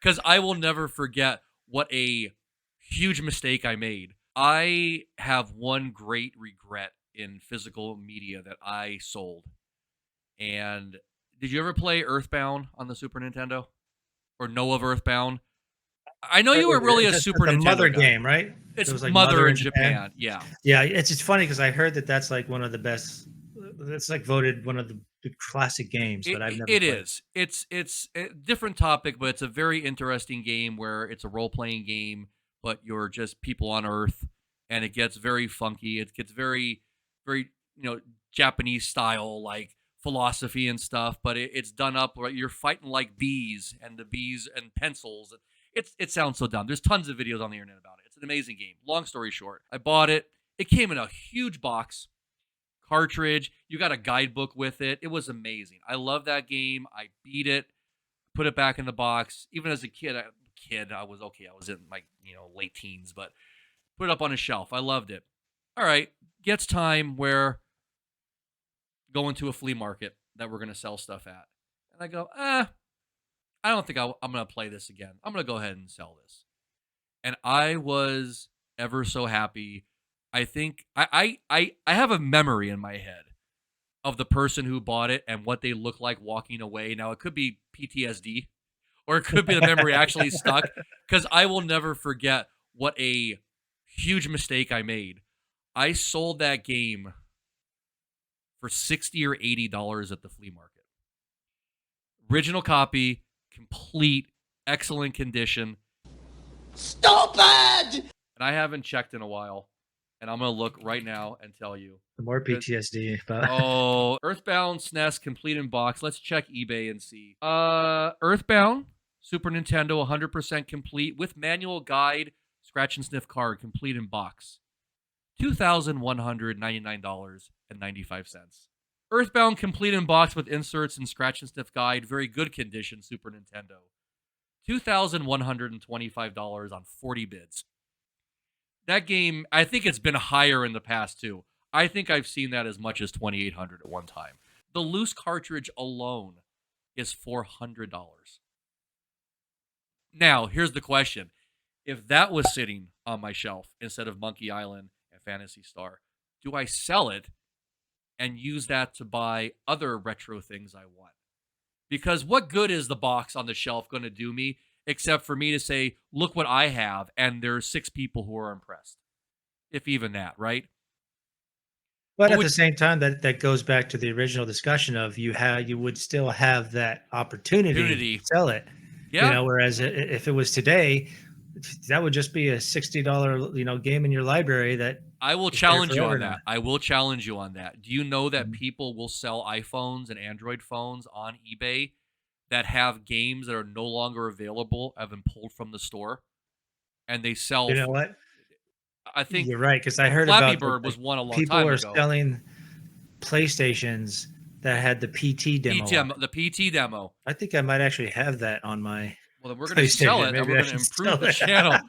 because I will never forget what a huge mistake I made. I have one great regret in physical media that I sold. And did you ever play Earthbound on the Super Nintendo or know of Earthbound? I know you were really a That's Super the Mother Nintendo guy. game, right? It It's was like Mother Mother in in Japan. Japan. Yeah. Yeah, it's just funny because I heard that that's like one of the best. It's like voted one of the classic games, but I've never It played. is. It's a different topic, but it's a very interesting game where it's a role playing game, but you're just people on Earth, and it gets very funky. It gets very Japanese style like philosophy and stuff, but it's done up where you're fighting like bees and the bees and pencils. It sounds so dumb. There's tons of videos on the internet about it. It's an amazing game. Long story short, I bought it. It came in a huge box cartridge. You got a guidebook with it. It was amazing. I love that game. I beat it, put it back in the box. Even as a kid, I was okay. I was in my late teens, but put it up on a shelf. I loved it. All right, gets time where going to a flea market that we're gonna sell stuff at, and I go, I don't think I'm gonna play this again. I'm gonna go ahead and sell this, and I was ever so happy. I think I have a memory in my head of the person who bought it and what they look like walking away. Now, it could be PTSD or it could be the memory actually stuck because I will never forget what a huge mistake I made. I sold that game for $60 or $80 at the flea market. Original copy, complete, excellent condition. Stupid! And I haven't checked in a while. And I'm going to look right now and tell you. The more PTSD. But Oh, Earthbound SNES complete in box. Let's check eBay and see. Earthbound Super Nintendo 100% complete with manual guide, scratch and sniff card complete in box. $2,199.95. Earthbound complete in box with inserts and scratch and sniff guide, very good condition Super Nintendo. $2,125 on 40 bids. That game, I think it's been higher in the past too. I think I've seen that as much as $2,800 at one time. The loose cartridge alone is $400. Now, here's the question. If that was sitting on my shelf instead of Monkey Island and Phantasy Star, do I sell it and use that to buy other retro things I want? Because what good is the box on the shelf going to do me except for me to say, look what I have, and there's 6 people who are impressed? If even that, right? but What at would the same time, that goes back to the original discussion of you would still have that opportunity to Unity? sell it. Yeah, Whereas if it was today, that would just be a $60 game in your library that I will is there challenge you forever on now. that. I will challenge you on that. Do you know that Mhm. people will sell iPhones and Android phones on eBay that have games that are no longer available, have been pulled from the store, and they sell You know for, what? I think You're right, because I heard Flappy about Bird was one a long people time are ago. selling PlayStations that had the PT demo on it. The PT demo. I think I might actually have that on my Well, then we're going to sell PlayStation. it and Maybe we're I going to should improve sell the it. channel.